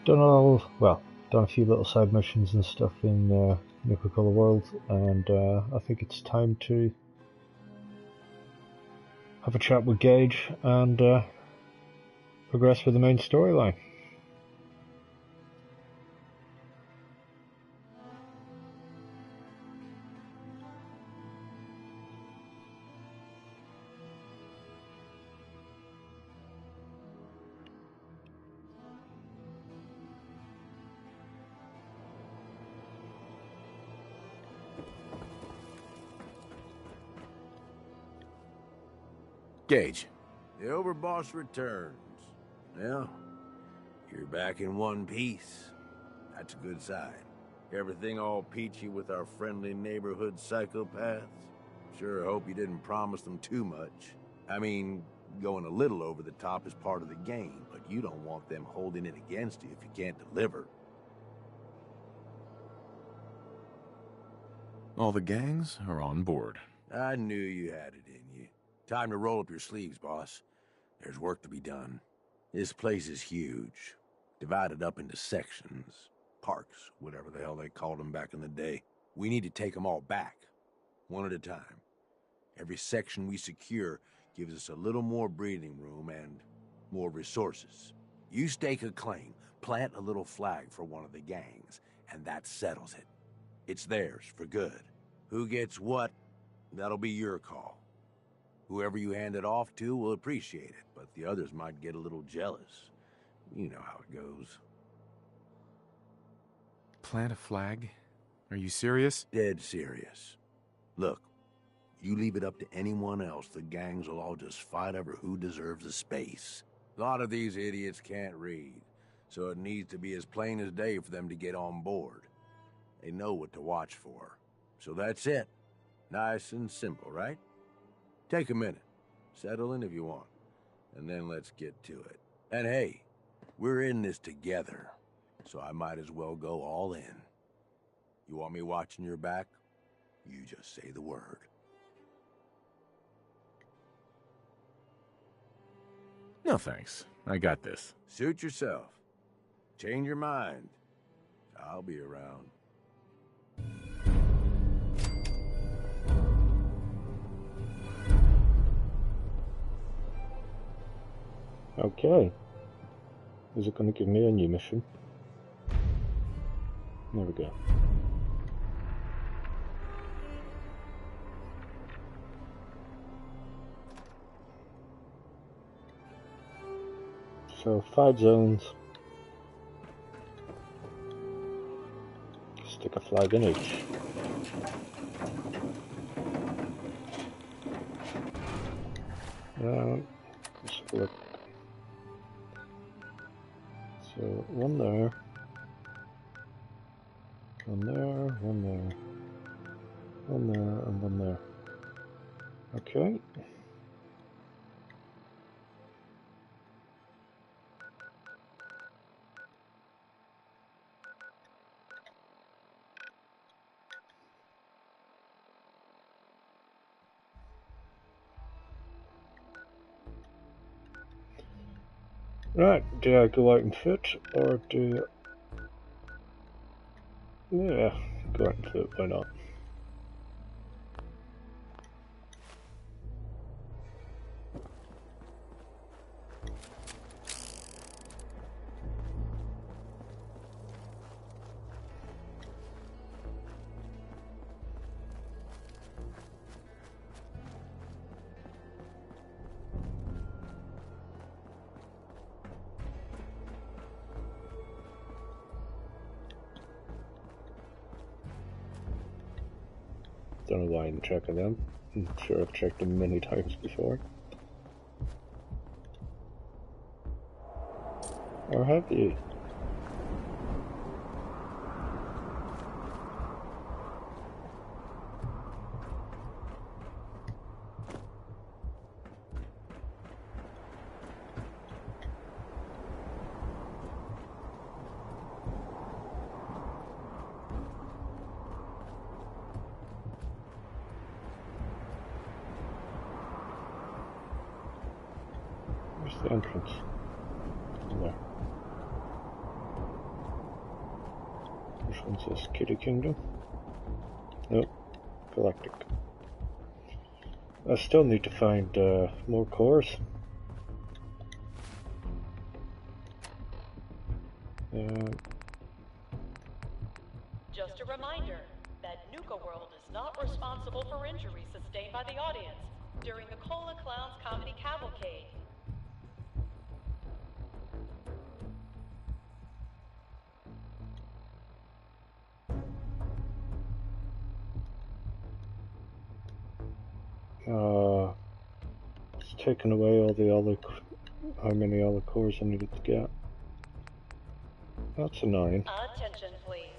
done a few little side missions and stuff in Nuka-Cola World, and I think it's time to have a chat with Gage and progress with the main storyline. Gage. The overboss returns. Well, you're back in one piece. That's a good sign. Everything all peachy with our friendly neighborhood psychopaths? Sure hope you didn't promise them too much. I mean, going a little over the top is part of the game, but you don't want them holding it against you if you can't deliver. All the gangs are on board. I knew you had it in you. Time to roll up your sleeves, boss. There's work to be done. This place is huge. Divided up into sections. Parks, whatever the hell they called them back in the day. We need to take them all back. One at a time. Every section we secure gives us a little more breathing room and more resources. You stake a claim, plant a little flag for one of the gangs, and that settles it. It's theirs for good. Who gets what, that'll be your call. Whoever you hand it off to will appreciate it, but the others might get a little jealous. You know how it goes. Plant a flag? Are you serious? Dead serious. Look, you leave it up to anyone else, the gangs will all just fight over who deserves the space. A lot of these idiots can't read, so it needs to be as plain as day for them to get on board. They know what to watch for. So that's it. Nice and simple, right? Take a minute. Settle in if you want. And then let's get to it. And hey, we're in this together, so I might as well go all in. You want me watching your back? You just say the word. No thanks. I got this. Suit yourself. Change your mind. I'll be around. Okay. Is it going to give me a new mission? There we go. So 5 zones. Stick a flag in each. Let's have a look. So one there, one there, one there, one there, and one there. Okay. Right, do I go out and fit, or do... Yeah, go out and fit, why not? Don't know why I'm checking them. I'm sure I've checked them many times before. Or have you? The entrance. There. Which one's this? Kitty Kingdom? Nope. Galactic. I still need to find more cores. Just a reminder that Nuka World is not responsible for injuries sustained by the audience during the Cola Clowns Comedy Cavalcade. It's taken away all the other, how many other cores I needed to get. That's annoying. Attention, please.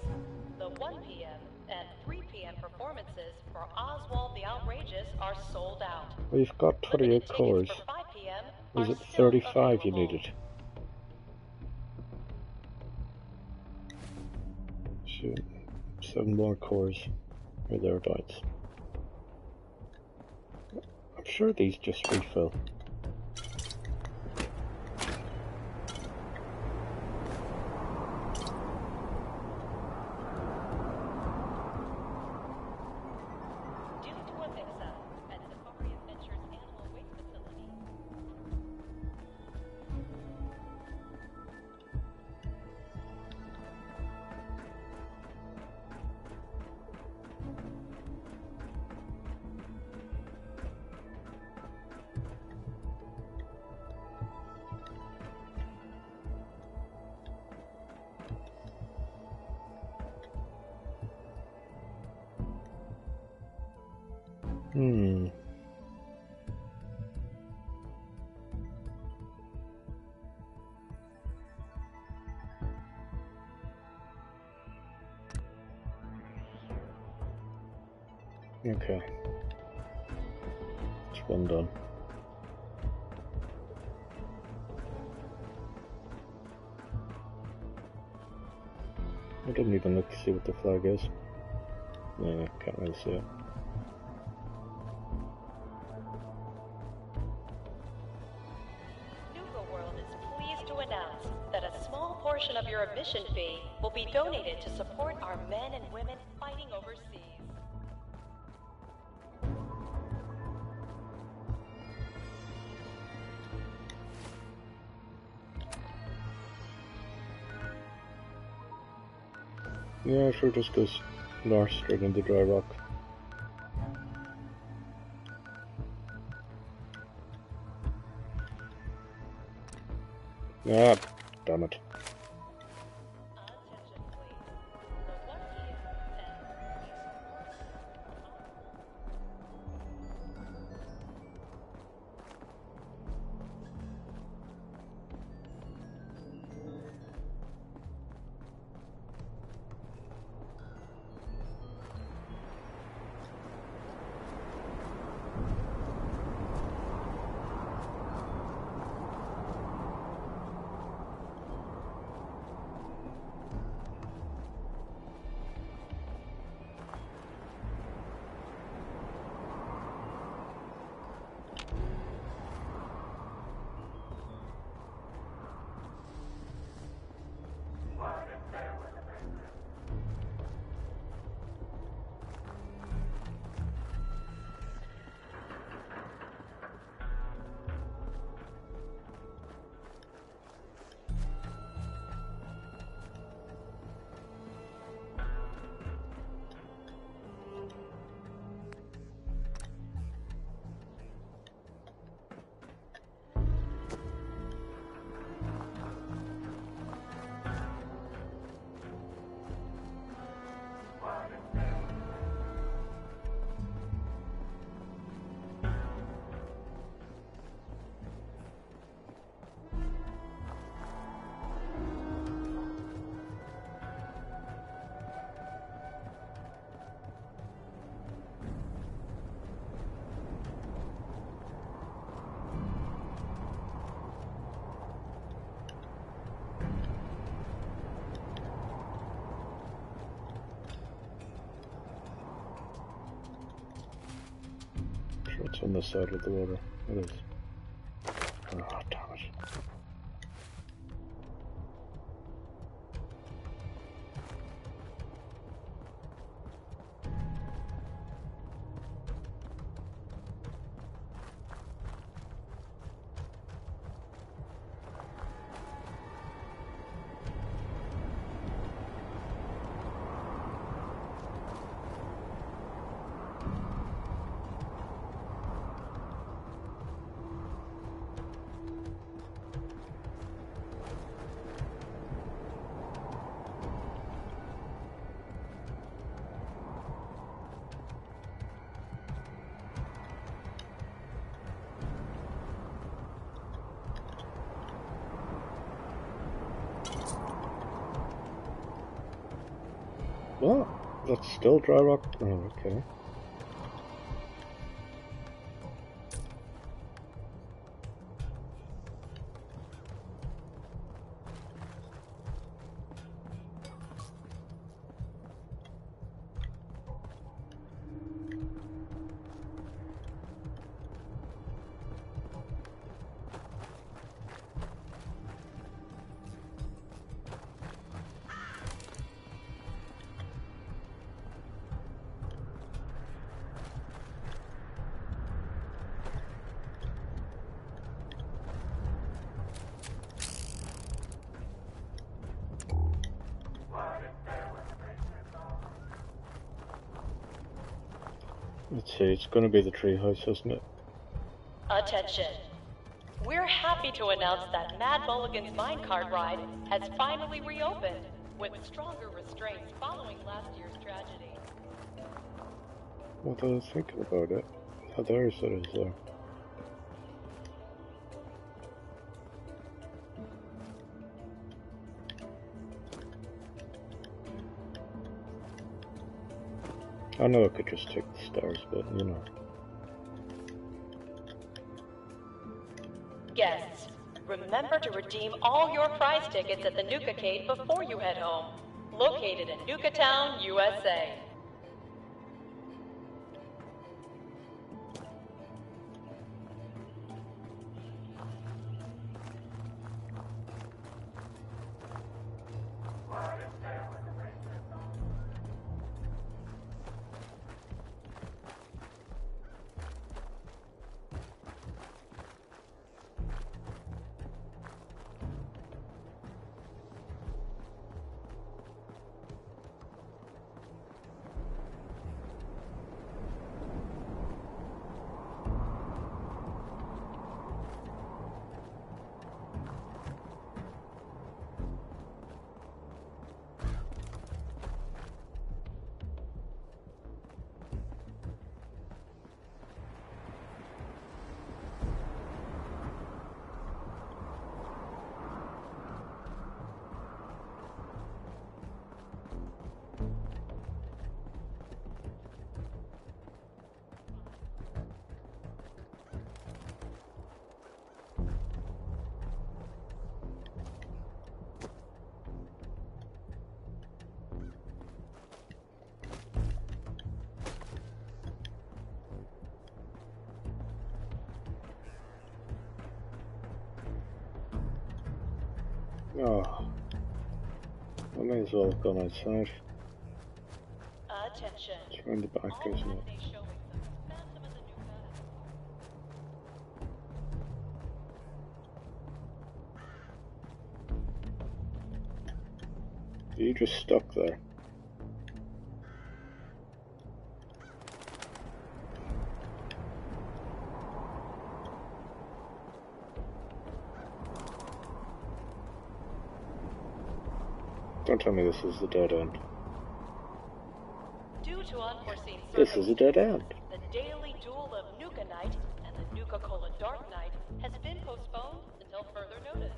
The 1 p.m. and 3 p.m. performances for Oswald the Outrageous are sold out. We've got 28 cores. For 5 p.m. Was are it still 35 you available. needed? So, 7 more cores, or thereabouts. I'm sure these just refill. Due to a mix-up at Safari Adventures Animal Waste Facility. Okay. It's one done. I didn't even look to see what the flag is. Yeah, can't really see it. Nuka World is pleased to announce that a small portion of your admission fee will be donated to support our men and women fighting overseas. Yeah, sure, just goes north straight into dry rock. Ah, damn it. Attention, please. The 1 p.m. and 3 Sure, it's on this side of the water. It is. Ah, damn it. What? That's still dry rock? Oh, okay. Let's see, it's gonna be the treehouse, isn't it? Attention. We're happy to announce that Mad Mulligan's minecart ride has finally reopened, with stronger restraints following last year's tragedy. What I was thinking about it. Oh, there's it is there. I know I could just take the stairs, but you know. Guests, remember to redeem all your prize tickets at the Nuka-Cade before you head home. Located in Nukatown, USA. Oh. I may as well have gone outside. Attention. It's round the back, All isn't it? matinee showings of Phantom of the Nuka. Are you just stuck there? Don't tell me this is the dead end. Due to unforeseen This is a dead end. the daily duel of Nuka Night and the Nuka-Cola Dark Night has been postponed until further notice.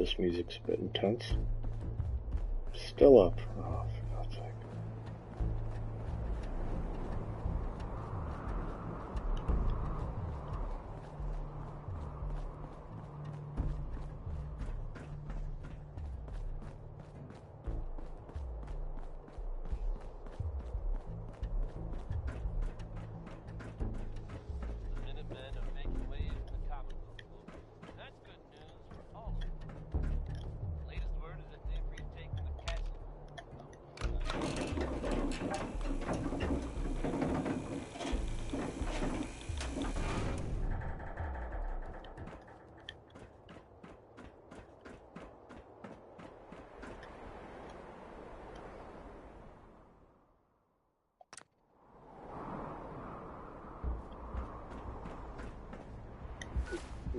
this music's a bit intense. Still up. Oh, for God's sake.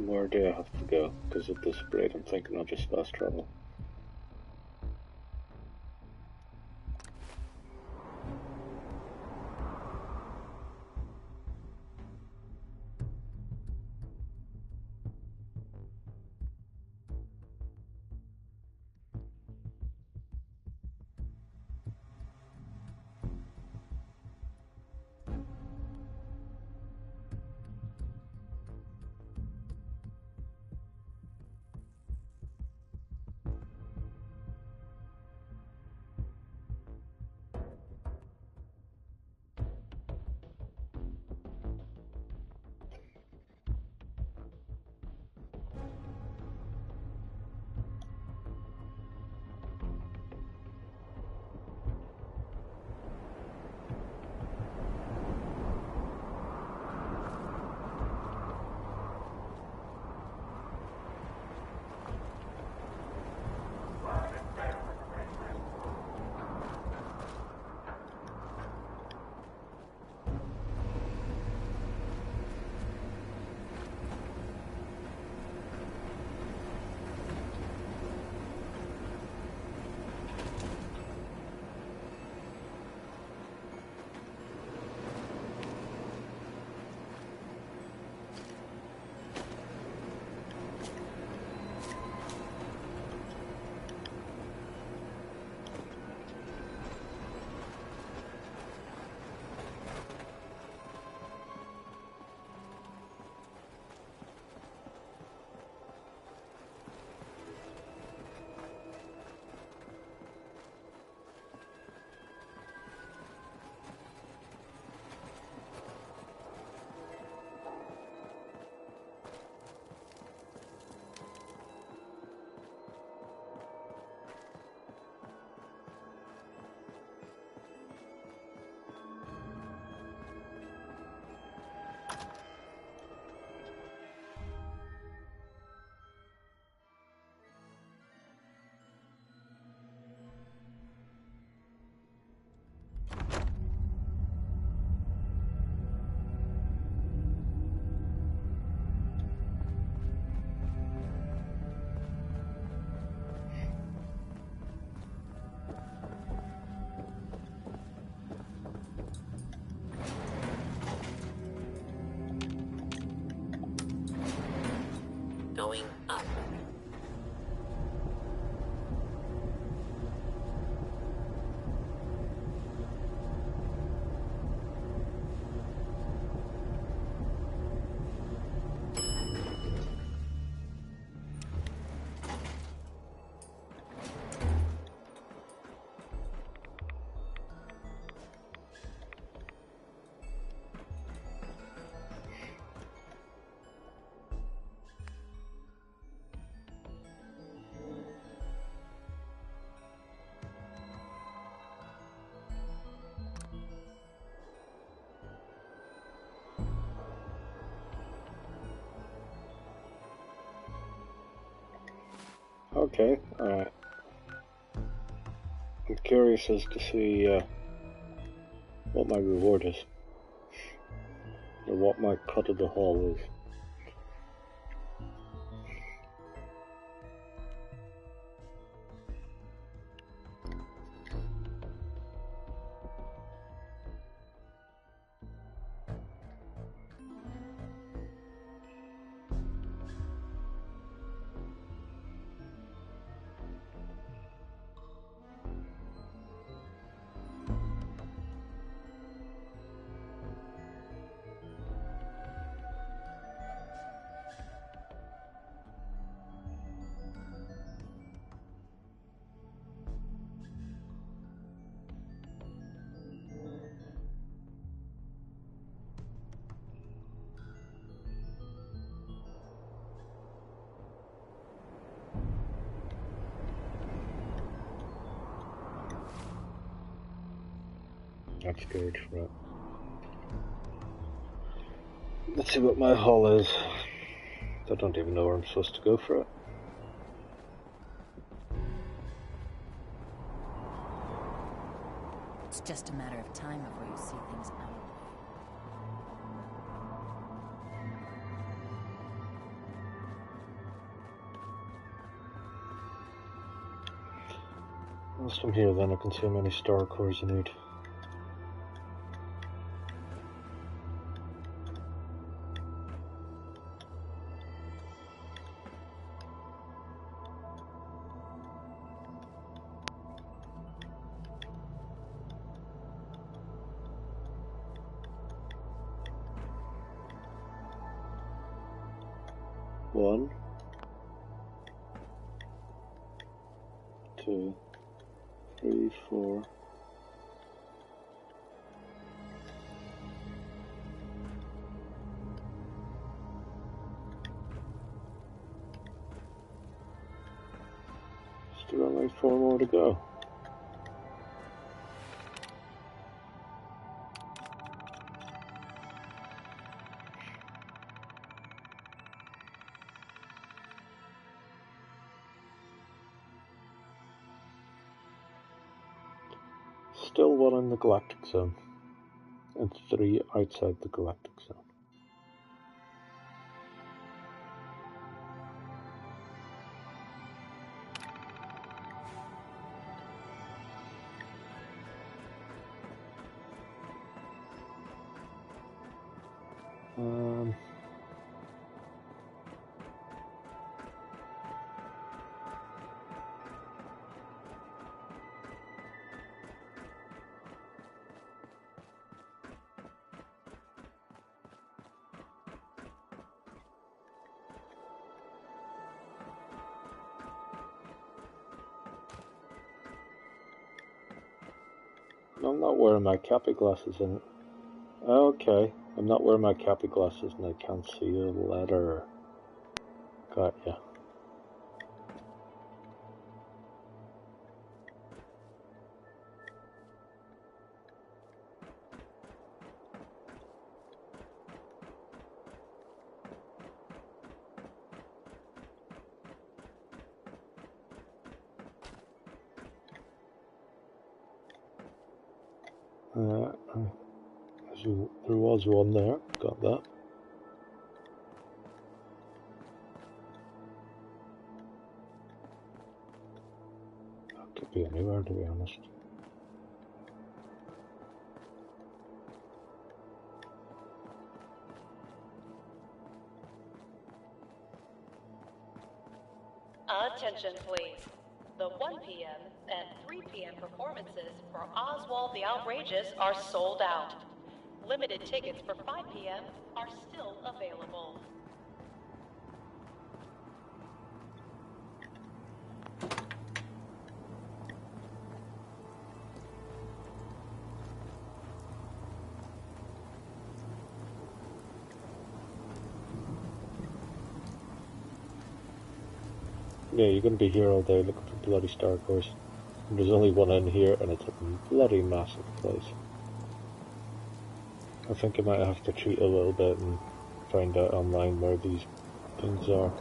Where do I have to go? Because at this rate I'm thinking I'll just fast travel. Going up. Okay, I'm curious as to see what my reward is, or what my cut of the haul is. That's good, right. Let's see what my hull is. I don't even know where I'm supposed to go for it. It's just a matter of time before you see things our way. Whilst I'm here then I can see how many star cores I need. One, two, 3, 4. Still only 4 more to go. Still 1 in the galactic zone, and 3 outside the galactic zone. I'm not wearing my cappy glasses in it. Okay, I'm not wearing my cappy glasses and I can't see the letter. Got ya. There was one there, got that. That could be anywhere, to be honest. Attention, please. The 1 p.m. and 3 p.m. performances for Oswald the Outrageous are sold out. Limited tickets for 5 p.m. are still available. Yeah, you're going to be here all day looking for bloody star cores. And there's only one in here and it's a bloody massive place. I think I might have to cheat a little bit and find out online where these things are.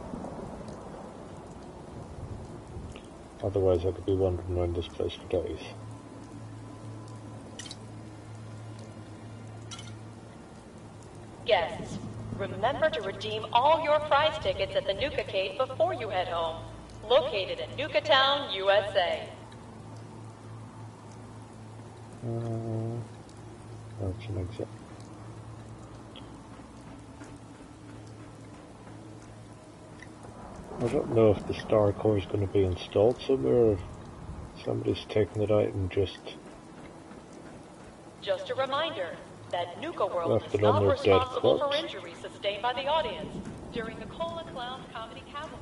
Otherwise I could be wandering around this place for days. Guests, remember to redeem all your prize tickets at the Nuka-Cade before you head home. Located in Nukatown, USA. That's an exit. I don't know if the star core is going to be installed somewhere or if somebody's taking it out and just a reminder that Nuka World left is it on not their dead responsible for corpse. injuries sustained by the audience during the Cola Clown Comedy Cavalcade.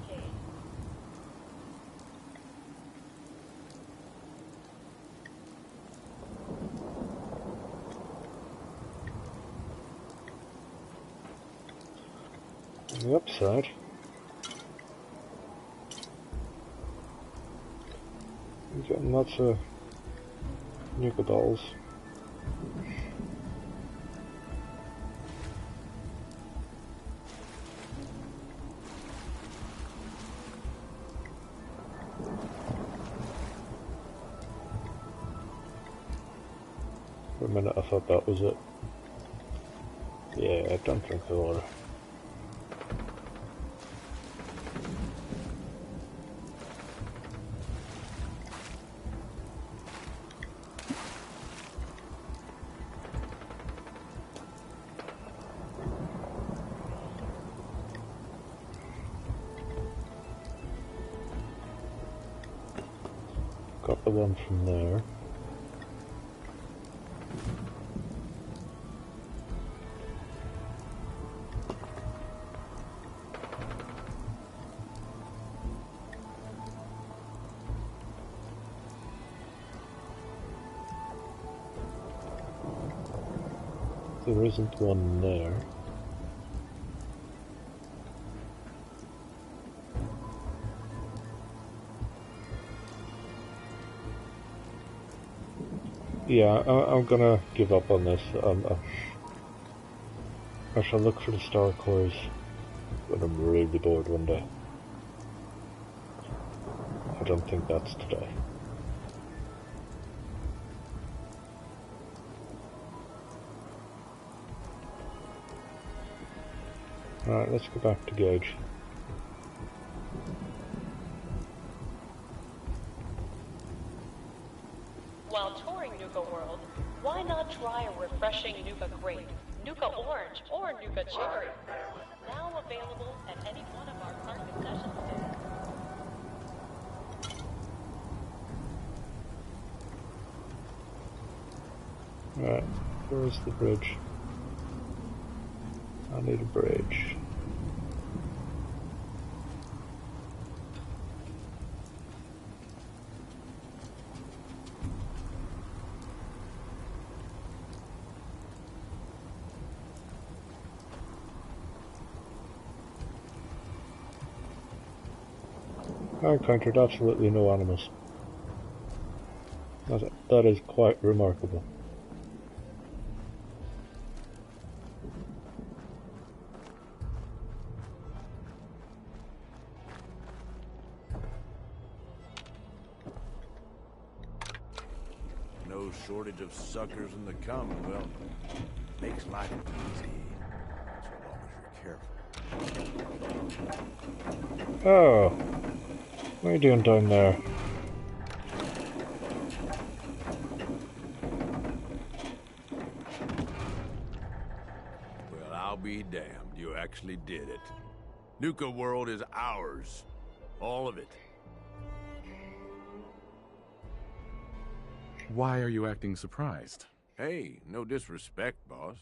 On the upside, I'm getting lots of Nuka dolls. For a minute I thought that was it. Yeah, I don't drink the water. Got the one from there. There isn't one there. Yeah, I'm gonna give up on this. I shall look for the star cores when I'm really bored one day. I don't think that's today. Alright, let's go back to Gage. While touring Nuka World, why not try a refreshing Nuka Grape, Nuka Orange, or Nuka Cherry? Now available at any one of our park concession stands. Alright, where's the bridge? I need a bridge. I encountered absolutely no animals. That is quite remarkable. No shortage of suckers in the Commonwealth. Makes life easy. So long as you're careful. Oh, what are you doing down there? Well, I'll be damned. You actually did it. Nuka World is ours. All of it. Why are you acting surprised? Hey, no disrespect, boss.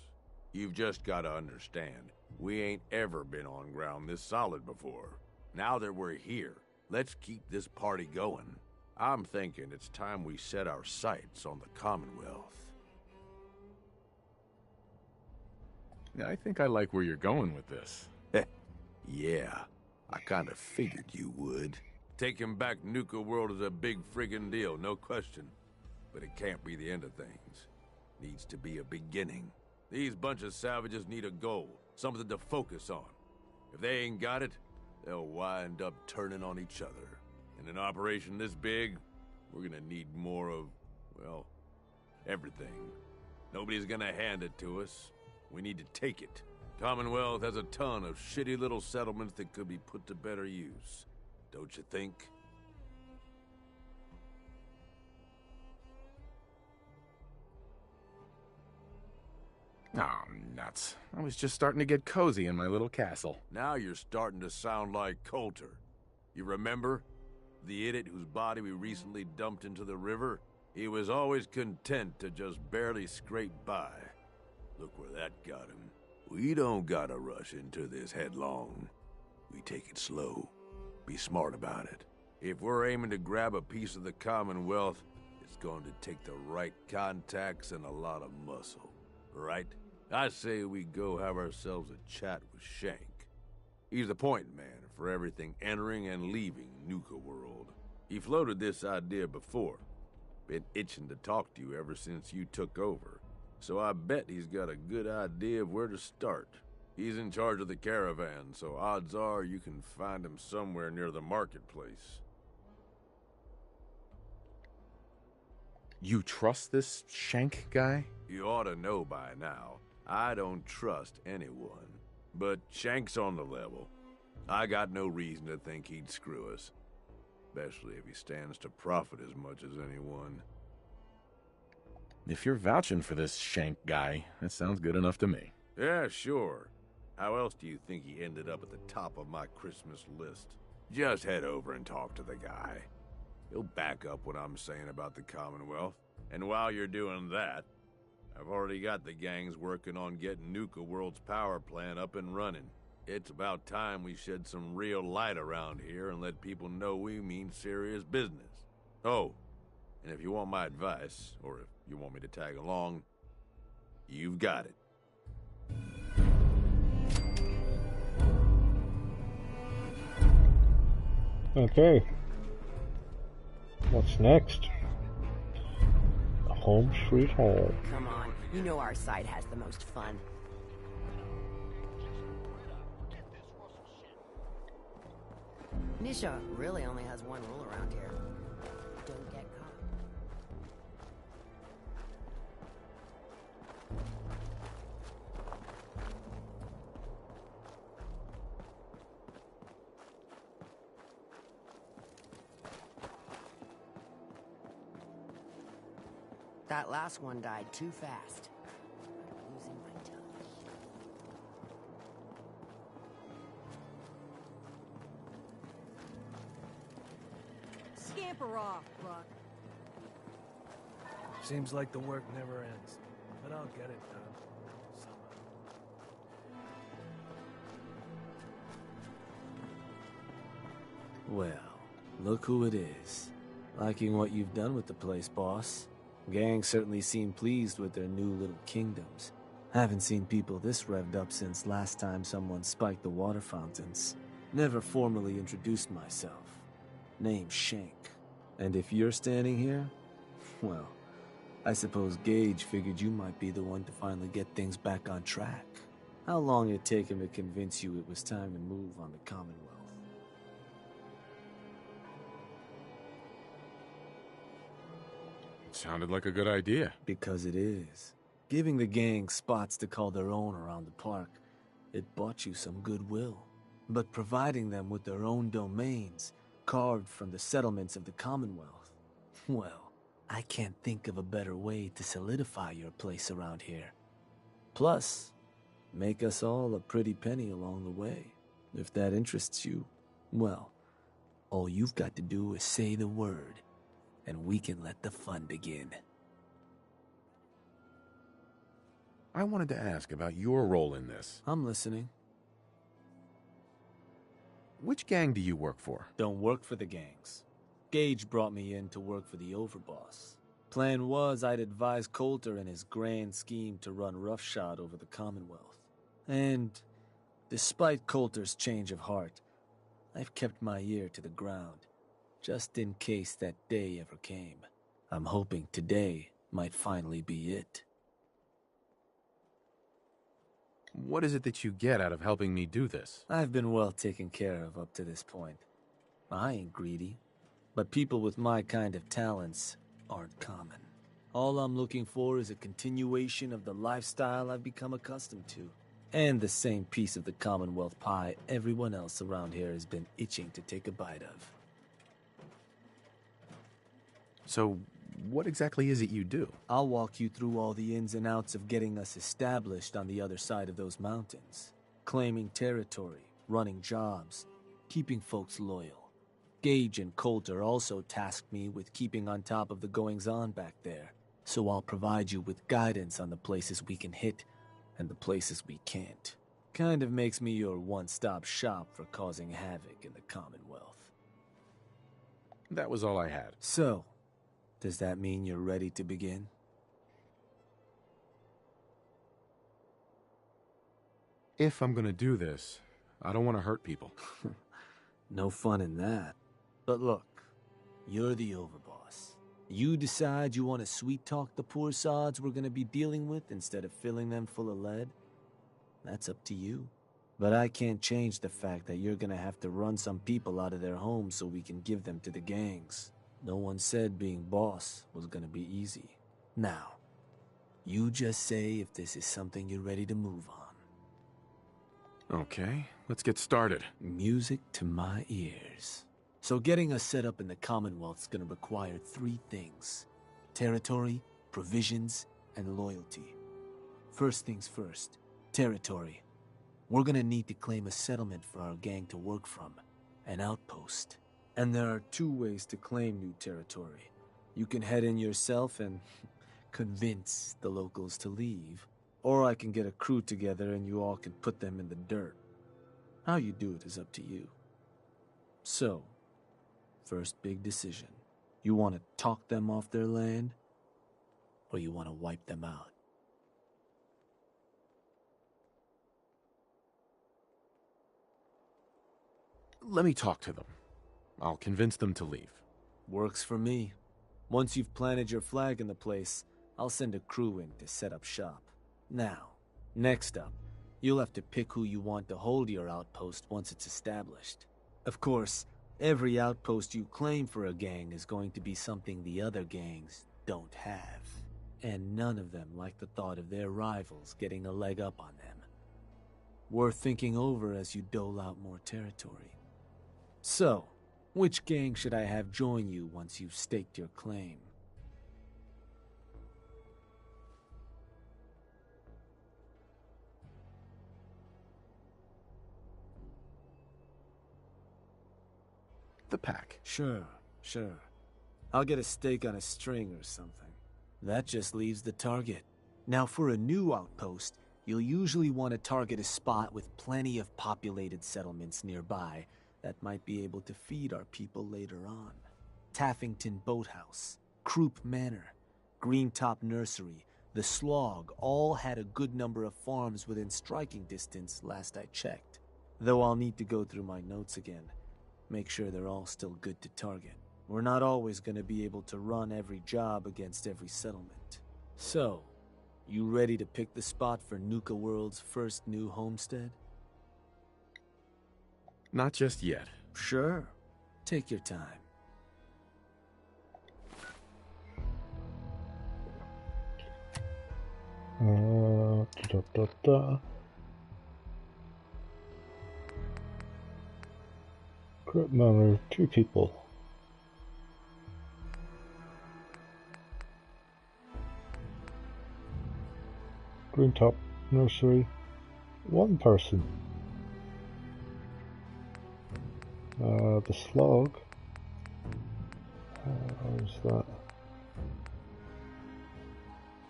You've just gotta understand. We ain't ever been on ground this solid before. Now that we're here, let's keep this party going. I'm thinking it's time we set our sights on the Commonwealth. Yeah, I think I like where you're going with this. Yeah, I kinda figured you would. Taking back Nuka World is a big friggin' deal, no question. But it can't be the end of things. Needs to be a beginning. These bunch of savages need a goal, something to focus on. If they ain't got it, they'll wind up turning on each other. In an operation this big, we're gonna need more of, well, everything. Nobody's gonna hand it to us. We need to take it. Commonwealth has a ton of shitty little settlements that could be put to better use. Don't you think? Oh, nuts. I was just starting to get cozy in my little castle. Now you're starting to sound like Coulter. You remember? The idiot whose body we recently dumped into the river? He was always content to just barely scrape by. Look where that got him. We don't gotta rush into this headlong. We take it slow. Be smart about it. If we're aiming to grab a piece of the Commonwealth, it's going to take the right contacts and a lot of muscle. Right? I say we go have ourselves a chat with Shank. He's the point man for everything entering and leaving Nuka World. He floated this idea before. Been itching to talk to you ever since you took over. So I bet he's got a good idea of where to start. He's in charge of the caravan, so odds are you can find him somewhere near the marketplace. You trust this Shank guy? You ought to know by now, I don't trust anyone. But Shank's on the level. I got no reason to think he'd screw us. Especially if he stands to profit as much as anyone. If you're vouching for this Shank guy, that sounds good enough to me. Yeah, sure. How else do you think he ended up at the top of my Christmas list? Just head over and talk to the guy. He'll back up what I'm saying about the Commonwealth. And while you're doing that, I've already got the gangs working on getting Nuka World's power plant up and running. It's about time we shed some real light around here and let people know we mean serious business. Oh, and if you want my advice, or if you want me to tag along, you've got it. Okay. What's next? Home sweet home. Come on, you know our side has the most fun. Nisha really only has one rule around here. Don't get caught. That last one died too fast. I'm losing my touch. Scamper off, Buck. Seems like the work never ends, but I'll get it done somehow. Well, look who it is. Liking what you've done with the place, boss. Gang certainly seem pleased with their new little kingdoms. Haven't seen people this revved up since last time someone spiked the water fountains. Never formally introduced myself. Name's Shank. And if you're standing here, well, I suppose Gage figured you might be the one to finally get things back on track. How long it take him to convince you it was time to move on the Commonwealth? Sounded like a good idea. Because it is. Giving the gang spots to call their own around the park, it bought you some goodwill. But providing them with their own domains, carved from the settlements of the Commonwealth, well, I can't think of a better way to solidify your place around here. Plus, make us all a pretty penny along the way. If that interests you, well, all you've got to do is say the word, and we can let the fun begin. I wanted to ask about your role in this. I'm listening. Which gang do you work for? Don't work for the gangs. Gage brought me in to work for the overboss. Plan was I'd advise Coulter in his grand scheme to run roughshod over the Commonwealth. And despite Coulter's change of heart, I've kept my ear to the ground, just in case that day ever came. I'm hoping today might finally be it. What is it that you get out of helping me do this? I've been well taken care of up to this point. I ain't greedy, but people with my kind of talents aren't common. All I'm looking for is a continuation of the lifestyle I've become accustomed to, and the same piece of the Commonwealth pie everyone else around here has been itching to take a bite of. So, what exactly is it you do? I'll walk you through all the ins and outs of getting us established on the other side of those mountains. Claiming territory, running jobs, keeping folks loyal. Gage and Coulter also tasked me with keeping on top of the goings-on back there, so I'll provide you with guidance on the places we can hit and the places we can't. Kind of makes me your one-stop shop for causing havoc in the Commonwealth. That was all I had. So, does that mean you're ready to begin? If I'm gonna do this, I don't want to hurt people. No fun in that. But look, you're the overboss. You decide you want to sweet-talk the poor sods we're gonna be dealing with instead of filling them full of lead? That's up to you. But I can't change the fact that you're gonna have to run some people out of their homes so we can give them to the gangs. No one said being boss was gonna be easy. Now, you just say if this is something you're ready to move on. Okay, let's get started. Music to my ears. So getting us set up in the Commonwealth's gonna require 3 things: territory, provisions, and loyalty. First things first, territory. We're gonna need to claim a settlement for our gang to work from, an outpost. And there are 2 ways to claim new territory. You can head in yourself and convince the locals to leave, or I can get a crew together and you all can put them in the dirt. How you do it is up to you. So, first big decision. You want to talk them off their land, or you want to wipe them out? Let me talk to them. I'll convince them to leave. Works for me. Once you've planted your flag in the place, I'll send a crew in to set up shop. Now, next up, you'll have to pick who you want to hold your outpost once it's established. Of course, every outpost you claim for a gang is going to be something the other gangs don't have. And none of them like the thought of their rivals getting a leg up on them. Worth thinking over as you dole out more territory. So, which gang should I have join you once you've staked your claim? The pack. Sure. I'll get a stake on a string or something. That just leaves the target. Now for a new outpost, you'll usually want to target a spot with plenty of populated settlements nearby that might be able to feed our people later on. Taffington Boathouse, Croup Manor, Greentop Nursery, the Slog all had a good number of farms within striking distance last I checked. Though I'll need to go through my notes again. Make sure they're all still good to target. We're not always going to be able to run every job against every settlement. So, you ready to pick the spot for Nuka World's first new homestead? Not just yet. Sure. Take your time. Group member, 2 people. Greentop Nursery, 1 person. The Slog. Where's that?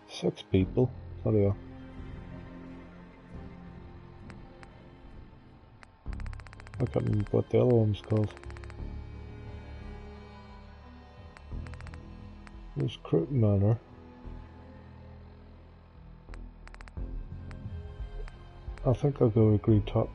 6 people. Bloody hell. I can't remember what the other one's called. There's Croup Manor. I think I'll go with Greentop.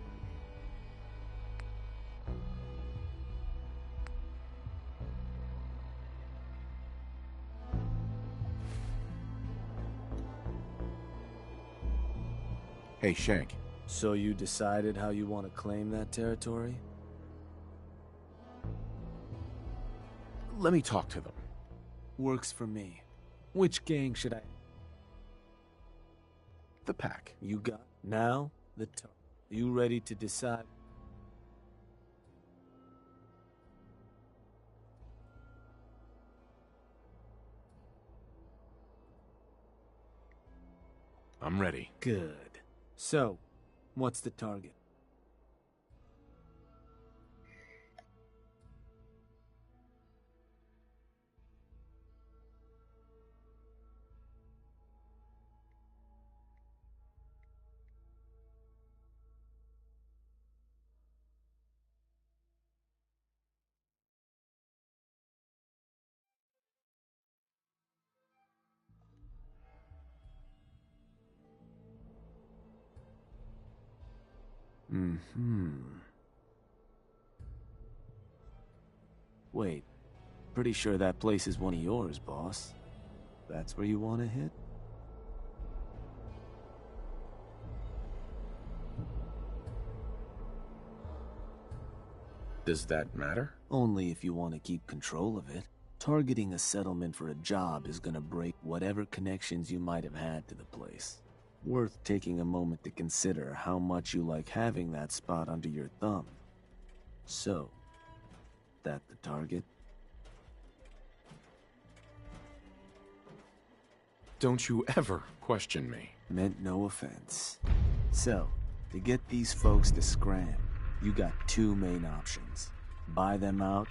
Hey, Shank. So you decided how you want to claim that territory? Let me talk to them. Works for me. Which gang should I... The pack. You got... Now, the target. You ready to decide? I'm ready. Good. So, what's the target? Wait, pretty sure that place is one of yours, boss. That's where you want to hit? Does that matter? Only if you want to keep control of it. Targeting a settlement for a job is gonna break whatever connections you might have had to the place. Worth taking a moment to consider how much you like having that spot under your thumb. So, that the target? Don't you ever question me. Meant no offense. So, to get these folks to scram, you got two main options. Buy them out,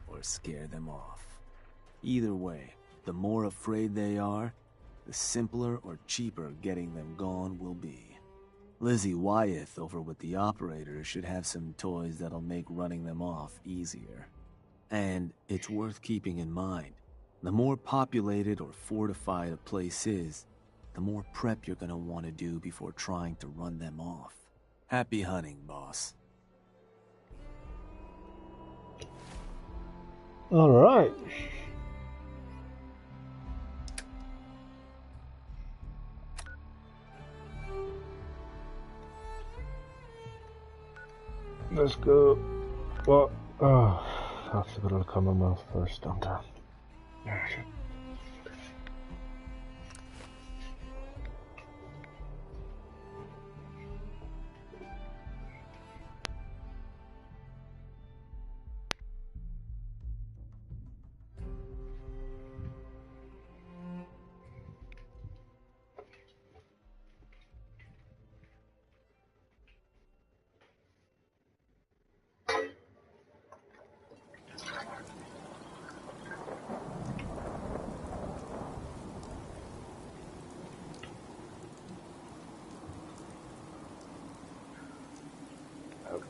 or scare them off. Either way, the more afraid they are, the simpler or cheaper getting them gone will be. Lizzie Wyeth over with the operators should have some toys that'll make running them off easier. And it's worth keeping in mind, the more populated or fortified a place is, the more prep you're gonna want to do before trying to run them off. Happy hunting, boss. All right. Let's go. Well, I have to go to the Commonwealth first, don't I?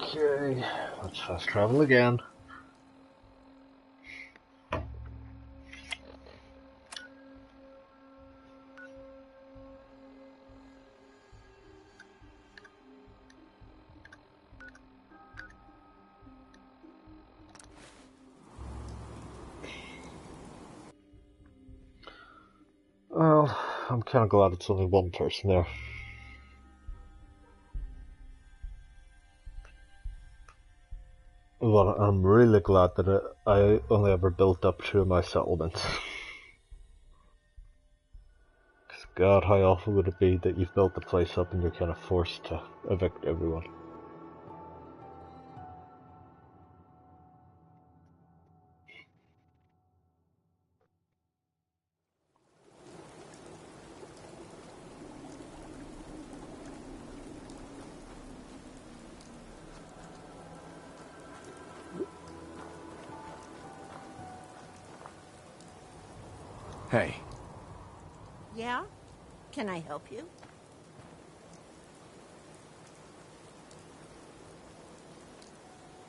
Okay, let's fast travel again. Well, I'm kind of glad it's only one person there. Well, I'm really glad that I only ever built up two of my settlements. Because God, how awful would it be that you've built the place up and you're kind of forced to evict everyone. Hey, Yeah? Can I help you?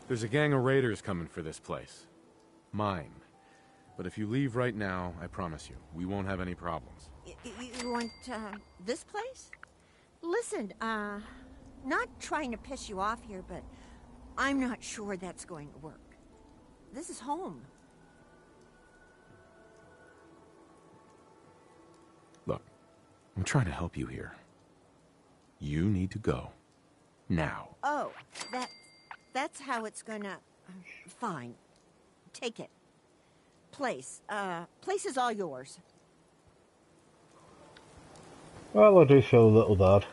there's a gang of raiders coming for this place. Mine. But if you leave right now, I promise you, we won't have any problems. You want, this place? Listen, not trying to piss you off here, but I'm not sure that's going to work. This is home. Look, I'm trying to help you here. You need to go. Now. Oh, that's how it's gonna... fine. Take it. Place is all yours. Well, I do feel a little bad.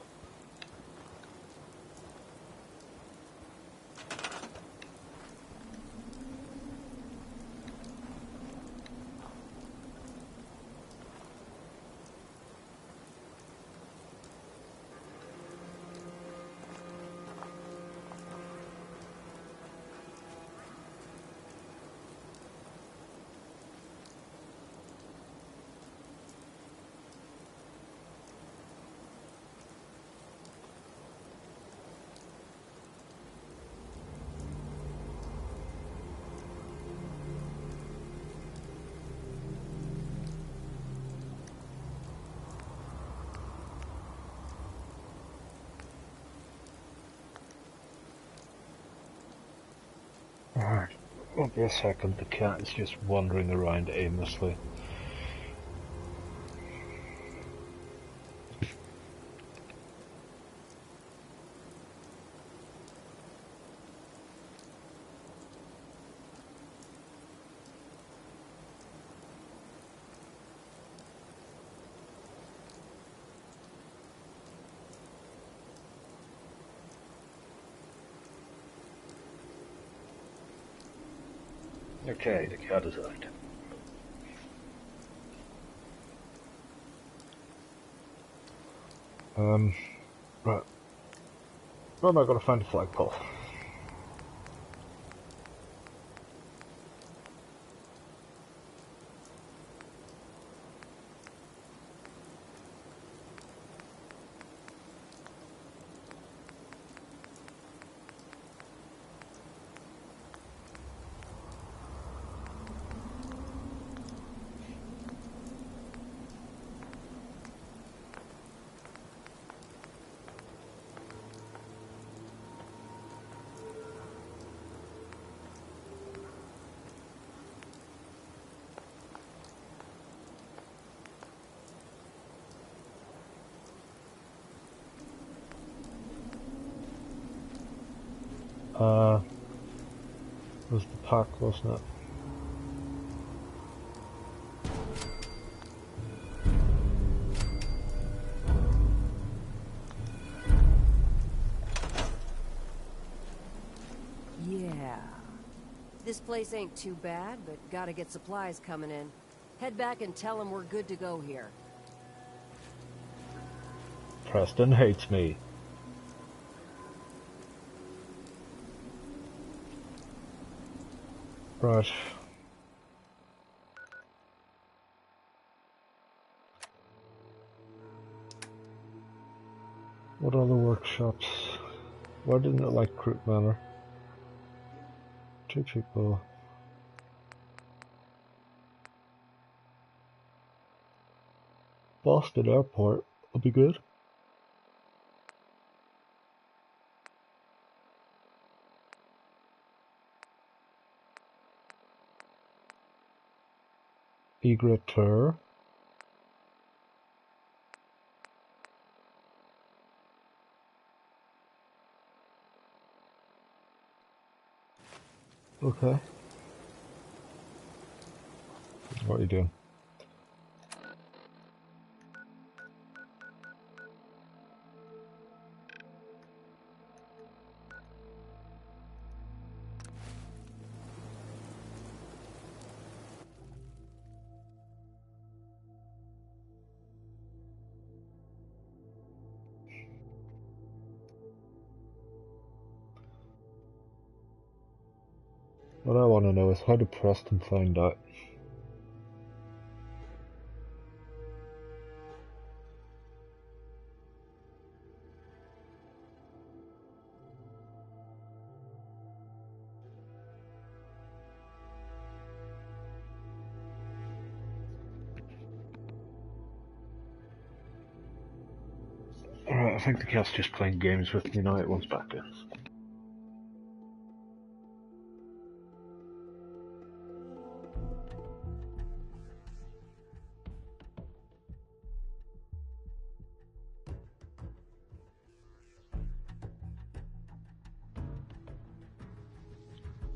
Alright, won't be a second, the cat is just wandering around aimlessly. Okay, the cat is out. Right. Where am I going to find the flagpole? Was the park, wasn't it? Yeah. This place ain't too bad, but gotta get supplies coming in. Head back and tell them we're good to go here. Preston hates me. Right. What other workshops? Why didn't it like Crook Manor? 2 people. Boston Airport will be good. Egret Tour. Okay. What are you doing? What I want to know is how did Preston find out? Alright, I think the cat's just playing games with me now, it wants back in.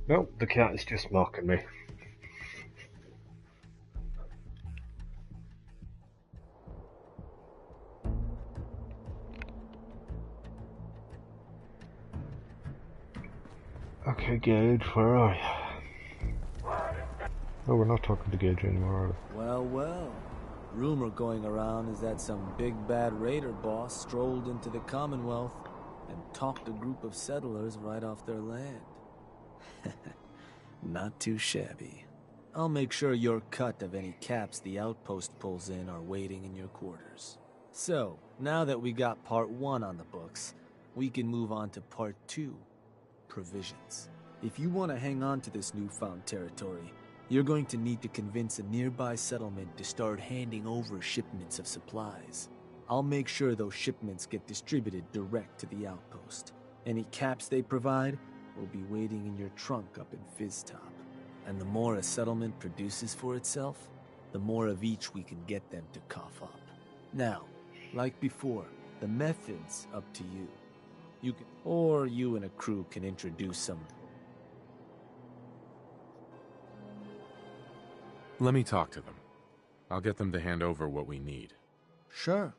Nope, the cat is just mocking me. Okay, Gage, where are you? Oh, we're not talking to Gage anymore, are we? Well, well. Rumor going around is that some big bad raider boss strolled into the Commonwealth and talked a group of settlers right off their land. Not too shabby. I'll make sure your cut of any caps the outpost pulls in are waiting in your quarters. So, now that we got part 1 on the books, we can move on to part 2. Provisions. If you want to hang on to this newfound territory, you're going to need to convince a nearby settlement to start handing over shipments of supplies. I'll make sure those shipments get distributed direct to the outpost. Any caps they provide will be waiting in your trunk up in Fizztop. And the more a settlement produces for itself, the more of each we can get them to cough up. Now, like before, the method's up to you. Or you and a crew can introduce some. Let me talk to them. I'll get them to hand over what we need. Sure.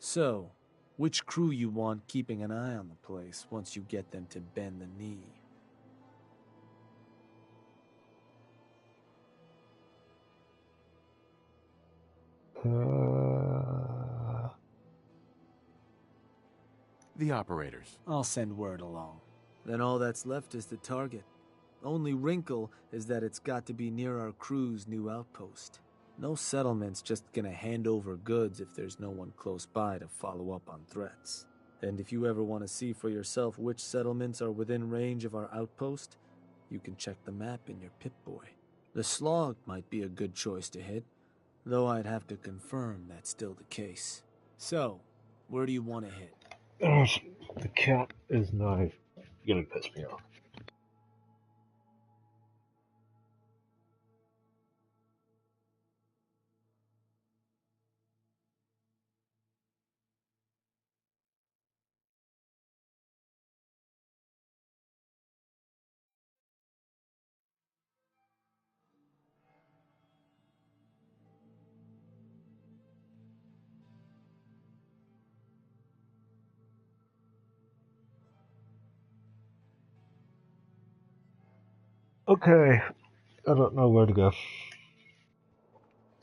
So, which crew you want keeping an eye on the place once you get them to bend the knee? The operators. I'll send word along. Then all that's left is the target. Only wrinkle is that it's got to be near our crew's new outpost. No settlement's just gonna hand over goods if there's no one close by to follow up on threats. And if you ever want to see for yourself which settlements are within range of our outpost, you can check the map in your Pip-Boy. The Slog might be a good choice to hit, though I'd have to confirm that's still the case. So, where do you want to hit? The cat is now gonna piss me off. Okay, I don't know where to go.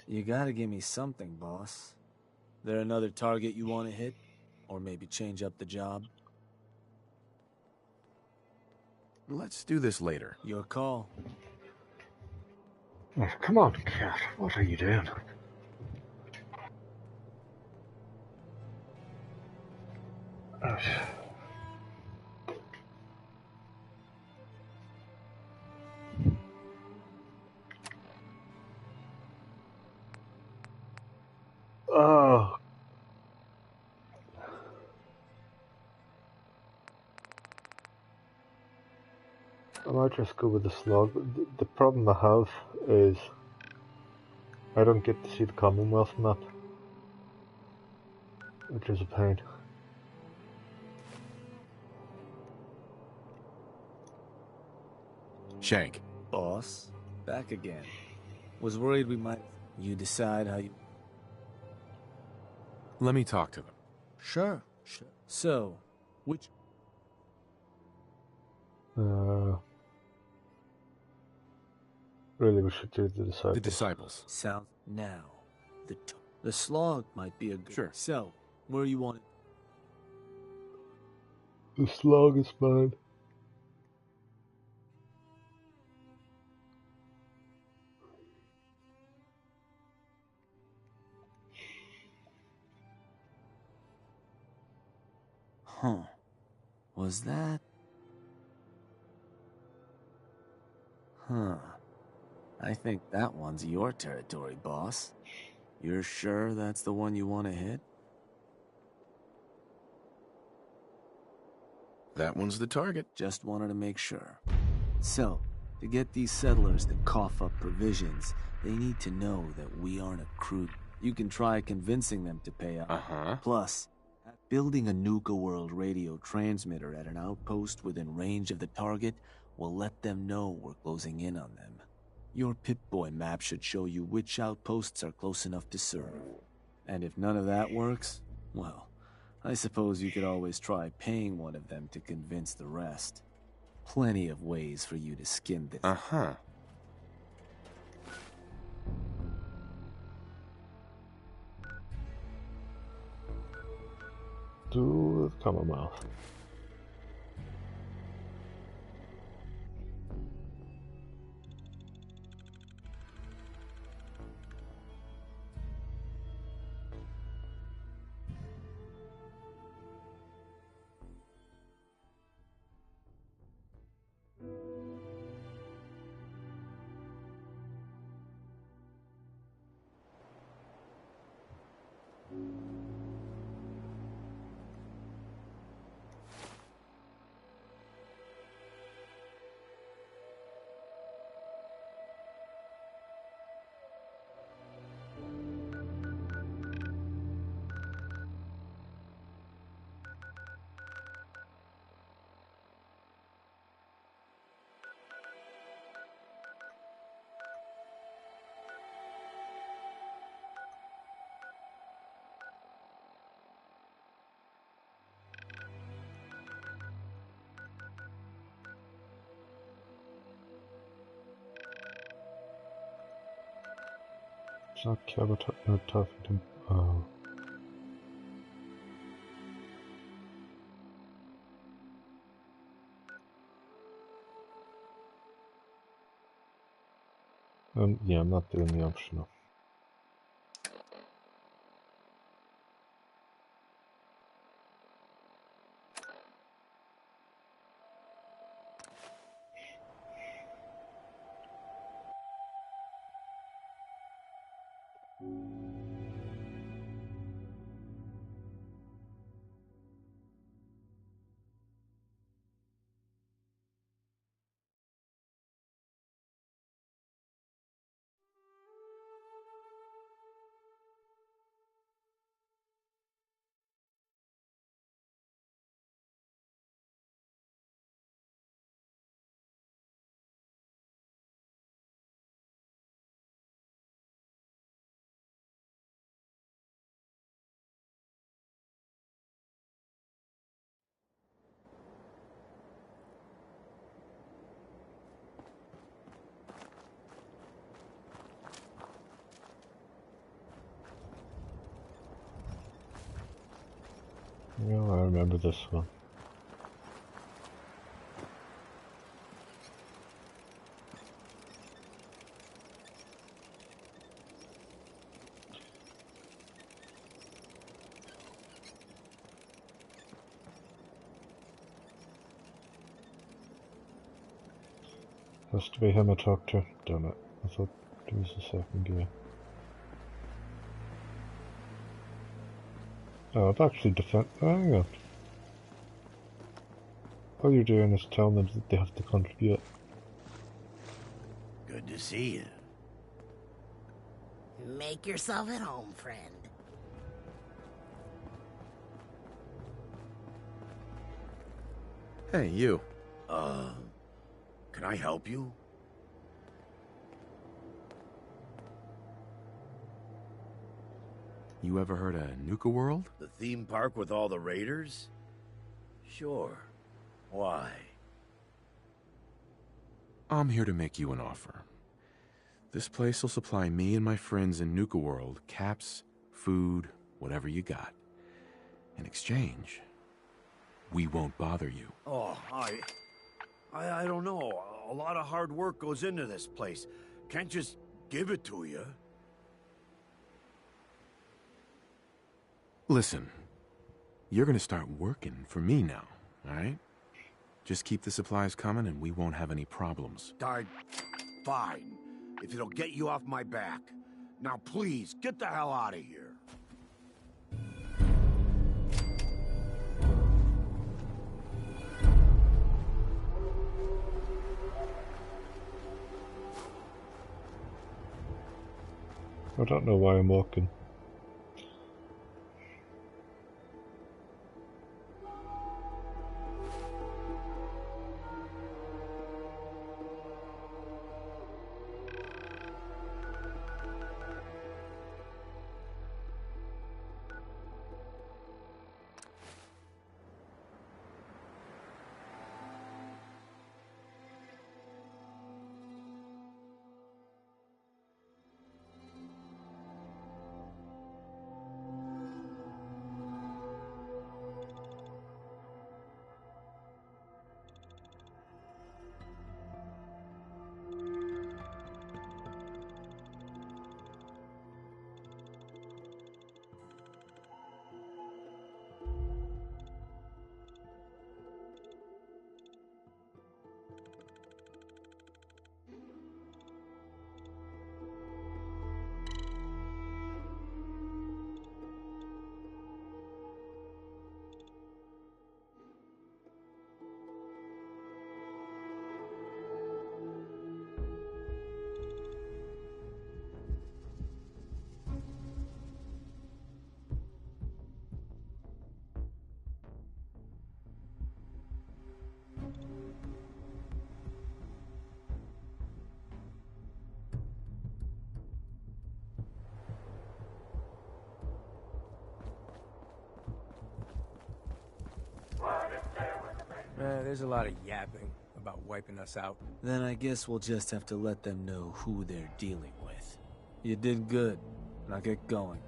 You gotta give me something, boss. There another target you want to hit? Or maybe change up the job? Let's do this later. Your call. Oh, come on, cat. What are you doing? Oh. I might just go with the Slug. The problem I have is I don't get to see the Commonwealth map, which is a pain. Shank. Boss, back again. Was worried we might... You decide how you... Let me talk to them. Sure. So, which... Really, we should do the Disciples. The Disciples. Sounds... Now, the Slog might be a good... Sure. So, where you want it? The Slug is fine. Huh. Was that... Huh. I think that one's your territory, boss. You're sure that's the one you want to hit? That one's the target. Just wanted to make sure. So, to get these settlers to cough up provisions, they need to know that we aren't a crew. You can try convincing them to pay up. Uh-huh. Plus, building a Nuka World radio transmitter at an outpost within range of the target will let them know we're closing in on them. Your Pip-Boy map should show you which outposts are close enough to serve. And if none of that works, well, I suppose you could always try paying one of them to convince the rest. Plenty of ways for you to skin this. Uh-huh. Do the Commonwealth. It's not camera talking to. Yeah, I'm not doing the optional. Yeah, I remember this one. Has to be him I talked to. Damn it. I thought there was a second guy. Oh, I've actually hang on. All you're doing is telling them that they have to contribute. Good to see you. Make yourself at home, friend. Hey, you. Can I help you? You ever heard of Nuka World? The theme park with all the raiders? Sure. Why? I'm here to make you an offer. This place will supply me and my friends in Nuka World caps, food, whatever you got. In exchange, we won't bother you. Oh, I don't know. A lot of hard work goes into this place. Can't just give it to you. Listen, you're gonna start working for me now, alright? Just keep the supplies coming and we won't have any problems. Fine. If it'll get you off my back. Now please, get the hell out of here. I don't know why I'm walking. There's a lot of yapping about wiping us out. Then I guess we'll just have to let them know who they're dealing with. You did good. Now get going.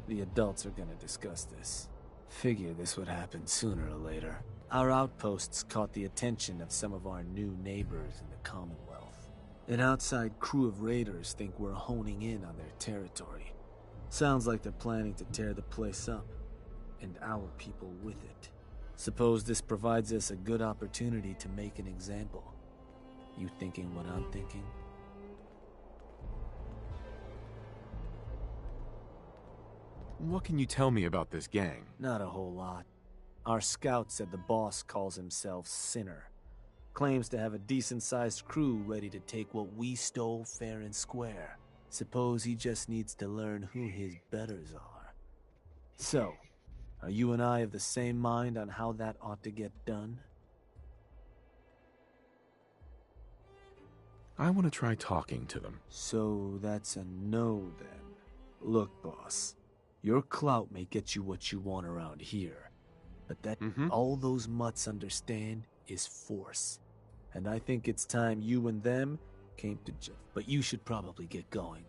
The adults are gonna discuss this. Figure this would happen sooner or later. Our outposts caught the attention of some of our new neighbors in the Commonwealth. An outside crew of raiders think we're honing in on their territory. Sounds like they're planning to tear the place up, and our people with it. Suppose this provides us a good opportunity to make an example. You thinking what I'm thinking? What can you tell me about this gang? Not a whole lot. Our scout said the boss calls himself Sinner. Claims to have a decent-sized crew ready to take what we stole fair and square. Suppose he just needs to learn who his betters are. So, are you and I of the same mind on how that ought to get done? I want to try talking to them. So that's a no then. Look, boss. Your clout may get you what you want around here. But that all those mutts understand is force. And I think it's time you and them came to but you should probably get going.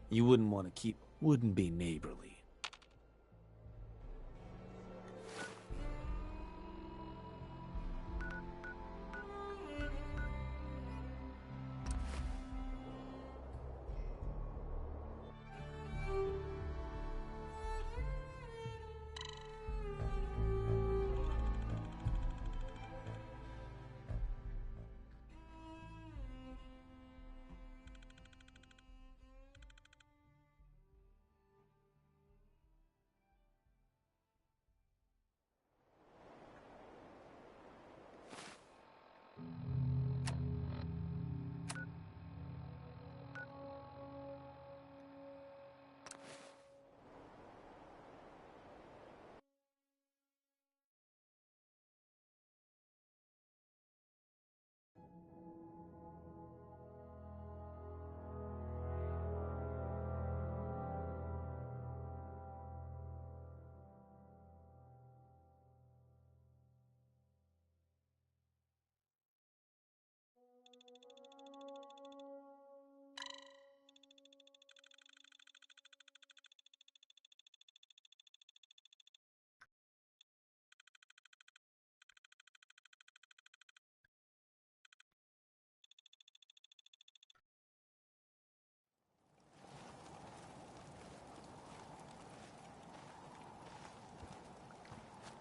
You wouldn't want to wouldn't be neighborly.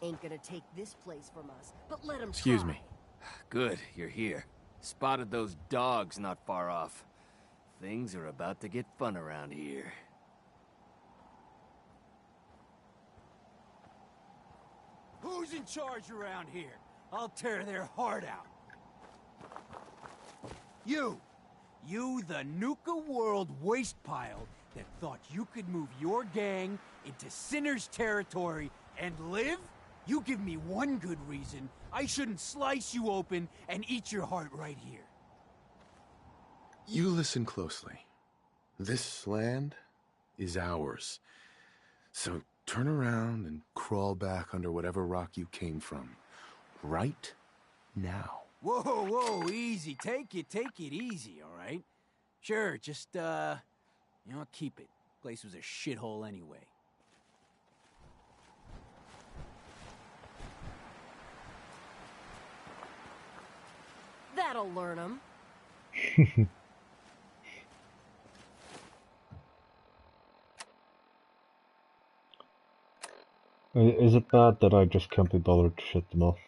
Ain't gonna take this place from us, but let him Excuse try. me. Good, you're here. Spotted those dogs not far off. Things are about to get fun around here. Who's in charge around here? I'll tear their heart out. You! You, the Nuka World waste pile that thought you could move your gang into Sinner's territory and live? You give me one good reason I shouldn't slice you open and eat your heart right here. You listen closely. This land is ours. So turn around and crawl back under whatever rock you came from. Right now. Whoa, whoa, easy. Take it easy, all right? Sure, just, keep it. Place was a shithole anyway. That'll learn him. Is it bad that I just can't be bothered to shut them off?